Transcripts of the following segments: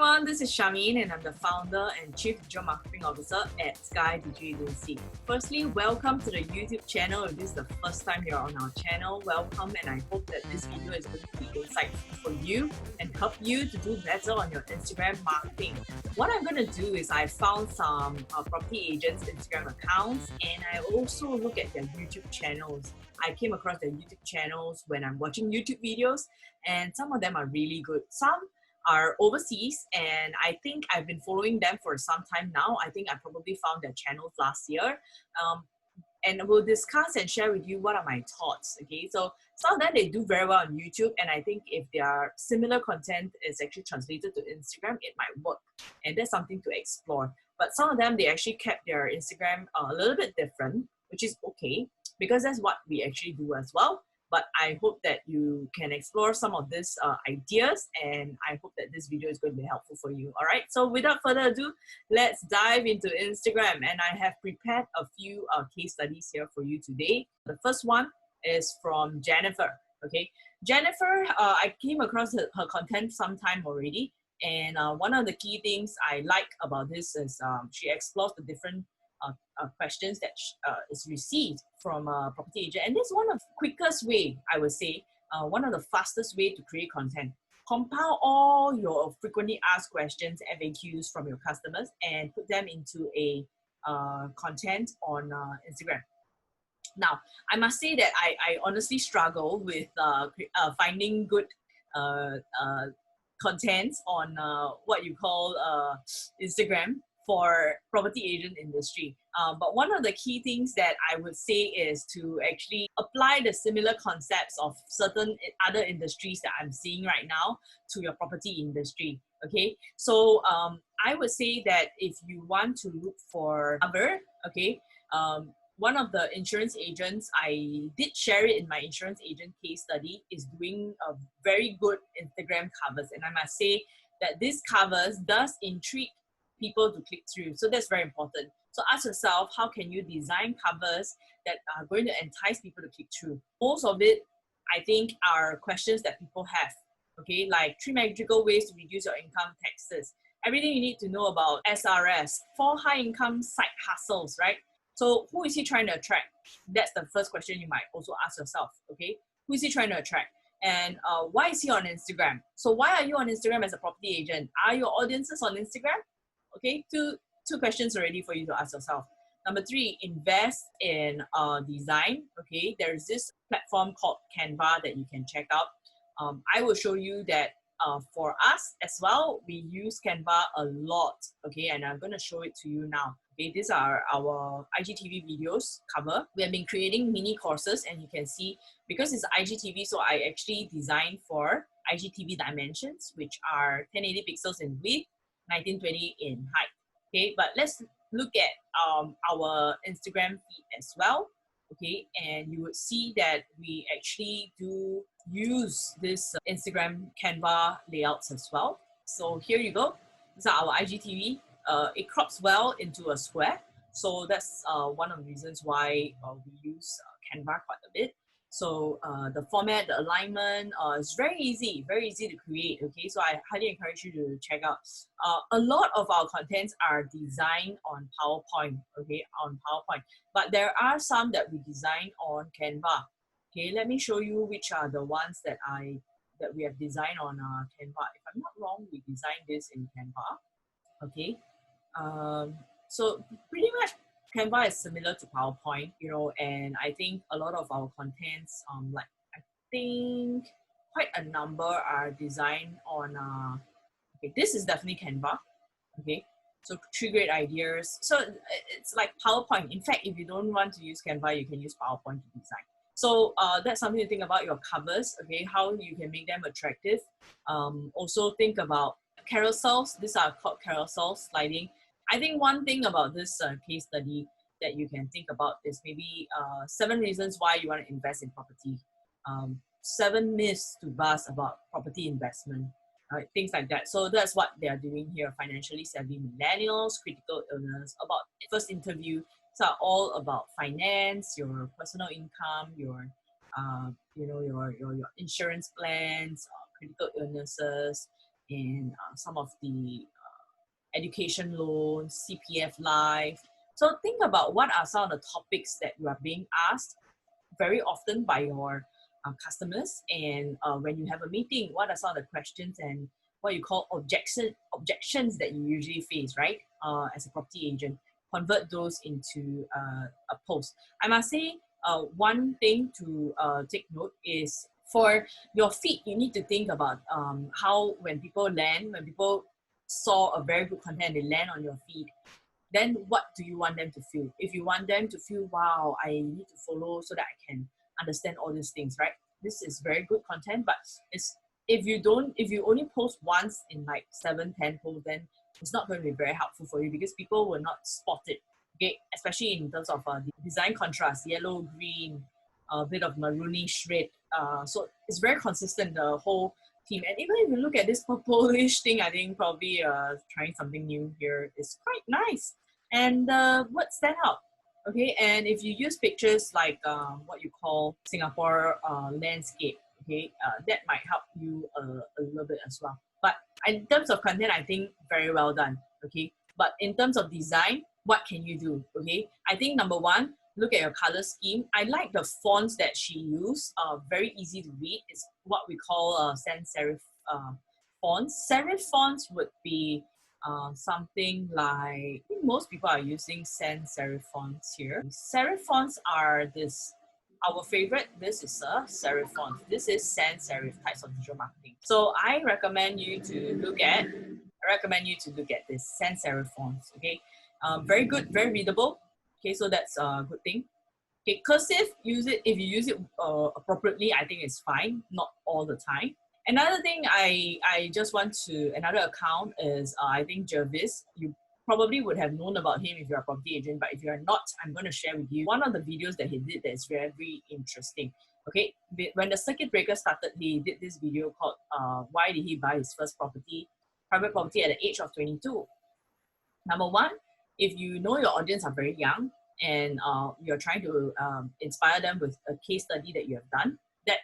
everyone, this is Shamin and I'm the founder and Chief Digital Marketing Officer at Sky Digital Agency. Firstly, welcome to the YouTube channel. If this is the first time you're on our channel, welcome, and I hope that this video is going to be insightful for you and help you to do better on your Instagram marketing. What I'm going to do is I found some property agents' Instagram accounts and I also look at their YouTube channels. I came across their YouTube channels when I'm watching YouTube videos, and some of them are really good. Some are overseas, and I think I've been following them for some time now. I think I probably found their channels last year. And we'll discuss and share with you what are my thoughts. Okay, so some of them, they do very well on YouTube, and I think if their similar content is actually translated to Instagram, it might work, and that's something to explore. But some of them, they actually kept their Instagram a little bit different, which is okay, because that's what we actually do as well. But I hope that you can explore some of these ideas, and I hope that this video is going to be helpful for you. All right, so without further ado, let's dive into Instagram. And I have prepared a few case studies here for you today. The first one is from Jennifer. Okay, Jennifer, I came across her content sometime already. And one of the key things I like about this is she explores the different questions that is received from a property agent, and this is one of the quickest way, I would say, one of the fastest way to create content. Compile all your frequently asked questions, FAQs from your customers, and put them into a content on Instagram. Now, I must say that I honestly struggle with finding good content on what you call Instagram for property agent industry. But one of the key things that I would say is to actually apply the similar concepts of certain other industries that I'm seeing right now to your property industry. Okay, so I would say that if you want to look for cover, okay, one of the insurance agents, I did share it in my insurance agent case study, is doing a very good Instagram covers, and I must say that this covers does intrigue people to click through. So that's very important. So ask yourself, how can you design covers that are going to entice people to click through? Most of it, I think, are questions that people have. Okay, like 3 magical ways to reduce your income taxes. Everything you need to know about SRS, 4 high income side hustles, right? So who is he trying to attract? That's the first question you might also ask yourself. Okay, who is he trying to attract? And why is he on Instagram? So why are you on Instagram as a property agent? Are your audiences on Instagram? Okay, two questions already for you to ask yourself. Number 3, invest in design. Okay, there's this platform called Canva that you can check out. I will show you that for us as well, we use Canva a lot. Okay, and I'm going to show it to you now. Okay, these are our IGTV videos cover. We have been creating mini courses, and you can see, because it's IGTV, so I actually designed for IGTV dimensions, which are 1080 pixels in width, 1920 in height. Okay, but let's look at our Instagram feed as well. Okay, and you would see that we actually do use this Instagram Canva layouts as well. So here you go. These are our IGTV. It crops well into a square. So that's one of the reasons why we use Canva quite a bit. So the format, the alignment is very easy to create. Okay, so I highly encourage you to check out. A lot of our contents are designed on PowerPoint. Okay, on PowerPoint, but there are some that we design on Canva. Okay, let me show you which are the ones that we have designed on Canva. If I'm not wrong, we designed this in Canva. Okay, so pretty much Canva is similar to PowerPoint, you know, and I think a lot of our contents, like I think quite a number are designed on, okay, this is definitely Canva, okay, so 3 great ideas. So it's like PowerPoint. In fact, if you don't want to use Canva, you can use PowerPoint to design. So that's something to think about, your covers, okay, how you can make them attractive. Also think about carousels. These are called carousels, sliding. I think one thing about this case study that you can think about is maybe 7 reasons why you want to invest in property. 7 myths to bust about property investment, right? Things like that. So that's what they are doing here. Financially savvy millennials, critical illness, about first interview. These are all about finance, your personal income, your you know, your insurance plans, critical illnesses, and some of the education loans, CPF Life. So think about what are some of the topics that you are being asked very often by your customers, and when you have a meeting, what are some of the questions and what you call objections that you usually face, right? As a property agent, convert those into a post. I must say, one thing to take note is for your feed, you need to think about how when people saw a very good content, they land on your feed, then what do you want them to feel? If you want them to feel, wow, I need to follow so that I can understand all these things, right? This is very good content, but it's if you only post once in like 7-10 posts, then it's not going to be very helpful for you because people will not spot it. Okay, especially in terms of the design contrast, yellow, green, a bit of maroonish red. So it's very consistent, the whole team. And even if you look at this purplish thing, I think probably trying something new here is quite nice. And what stand out? Okay, and if you use pictures like what you call Singapore landscape, okay, that might help you a little bit as well. But in terms of content, I think very well done. Okay, but in terms of design, what can you do? Okay, I think number one, look at your color scheme. I like the fonts that she used. Very easy to read. It's what we call sans serif fonts. Serif fonts would be something like, I think most people are using sans serif fonts here. Serif fonts are our favorite. This is a serif font. This is sans serif types of digital marketing. So I recommend you to look at this sans serif fonts. Okay, very good, very readable. Okay, so that's a good thing. Okay, cursive, if you use it appropriately, I think it's fine, not all the time. Another thing another account is, I think Jervis, you probably would have known about him if you're a property agent, but if you're not, I'm going to share with you one of the videos that he did that is very, very interesting. Okay, when the circuit breaker started, he did this video called why did he buy his first private property at the age of 22. Number one, if you know your audience are very young and you're trying to inspire them with a case study that you have done, that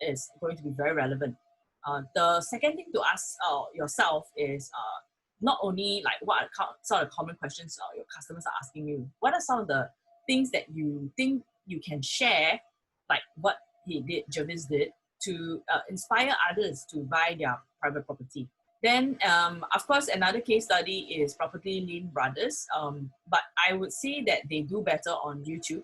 is going to be very relevant. The second thing to ask yourself is not only like what are sort of common questions your customers are asking you, what are some of the things that you think you can share, like what Jervis did, to inspire others to buy their private property. Then, of course, another case study is Property Lean Brothers. But I would say that they do better on YouTube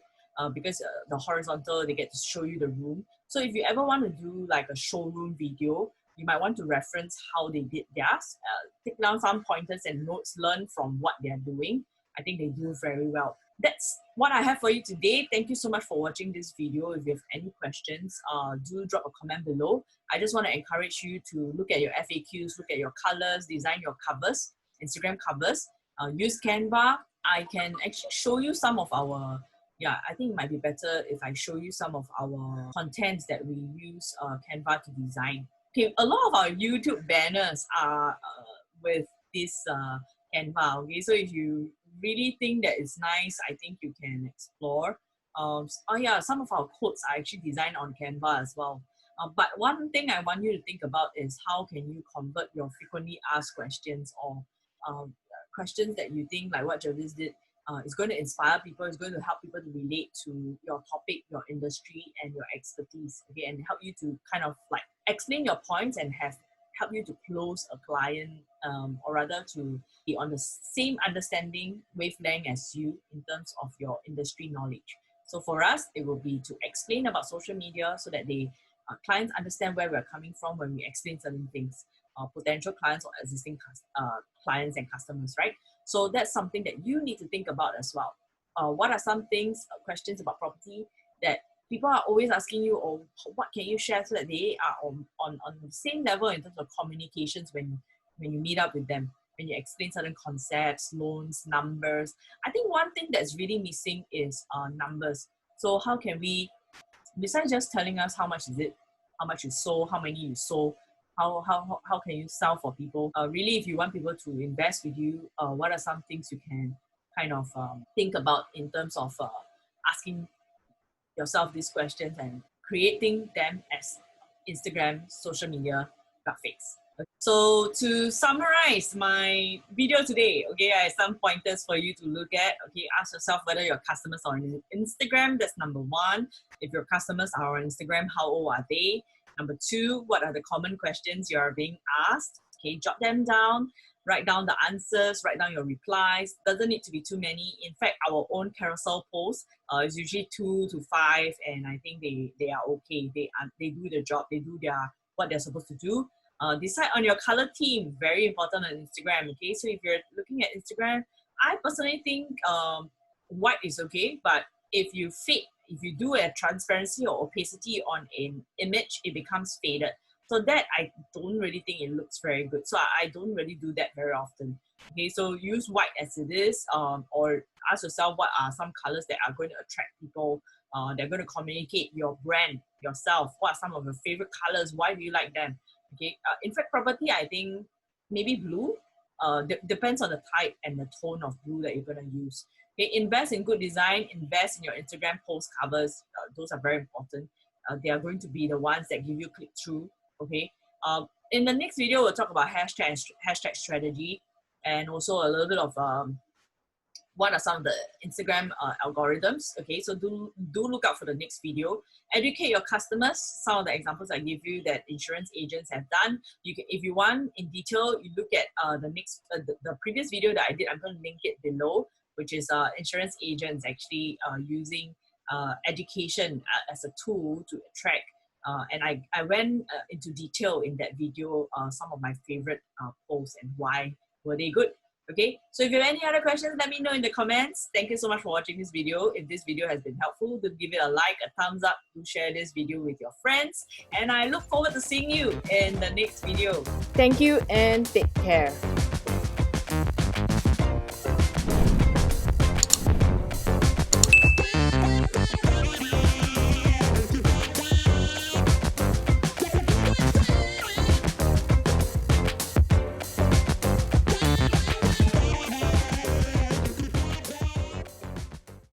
because the horizontal, they get to show you the room. So if you ever want to do like a showroom video, you might want to reference how they did theirs, take down some pointers and notes, learn from what they're doing. I think they do very well. That's what I have for you today. Thank you so much for watching this video. If you have any questions, do drop a comment below. I just want to encourage you to look at your FAQs, look at your colors, design your covers, Instagram covers, use Canva. I can actually show you some of our, I think it might be better if I show you some of our contents that we use Canva to design. Okay, a lot of our YouTube banners are with this Canva. Okay, so if you really think that it's nice, I think you can explore. Some of our quotes are actually designed on Canva as well. But one thing I want you to think about is how can you convert your frequently asked questions or questions that you think, like what Jervis did, is going to inspire people, is going to help people to relate to your topic, your industry, and your expertise, okay, and help you to kind of like explain your points and help you to close a client, or rather to be on the same understanding wavelength as you in terms of your industry knowledge. So for us, it will be to explain about social media so that clients understand where we're coming from when we explain certain things, potential clients or existing clients and customers, right? So that's something that you need to think about as well. What are some questions about property that people are always asking you, or what can you share so that they are on the same level in terms of communications when you meet up with them, when you explain certain concepts, loans, numbers. I think one thing that's really missing is numbers. So how can we, besides just telling us how much is it, how much you sold, how many you sold, how can you sell for people? Really, if you want people to invest with you, what are some things you can kind of think about in terms of asking yourself these questions and creating them as Instagram social media graphics. So to summarize my video today, okay, I have some pointers for you to look at. Okay, ask yourself whether your customers are on Instagram. That's number one. If your customers are on Instagram, how old are they? Number two, what are the common questions you are being asked? Okay, jot them down. Write down the answers, write down your replies. Doesn't need to be too many. In fact, our own carousel posts is usually 2 to 5, and I think they are okay. They do the job. They do what they're supposed to do. Decide on your color theme, very important on Instagram. Okay, so if you're looking at Instagram, I personally think white is okay, but if you do a transparency or opacity on an image, it becomes faded. So that I don't really think it looks very good. So I don't really do that very often. Okay, so use white as it is, or ask yourself what are some colors that are going to attract people. They're going to communicate your brand, yourself. What are some of your favorite colors? Why do you like them? Okay, in fact, property, I think maybe blue. Depends on the type and the tone of blue that you're gonna use. Okay, invest in good design. Invest in your Instagram post covers. Those are very important. They are going to be the ones that give you click through. Okay. In the next video, we'll talk about hashtag strategy, and also a little bit of what are some of the Instagram algorithms. Okay, so do look out for the next video. Educate your customers. Some of the examples I give you that insurance agents have done. You can, if you want in detail, you look at the previous video that I did. I'm going to link it below, which is insurance agents actually using education as a tool to attract. And I went into detail in that video, some of my favorite posts and why were they good. Okay, so if you have any other questions, let me know in the comments. Thank you so much for watching this video. If this video has been helpful, do give it a like, a thumbs up, do share this video with your friends. And I look forward to seeing you in the next video. Thank you and take care.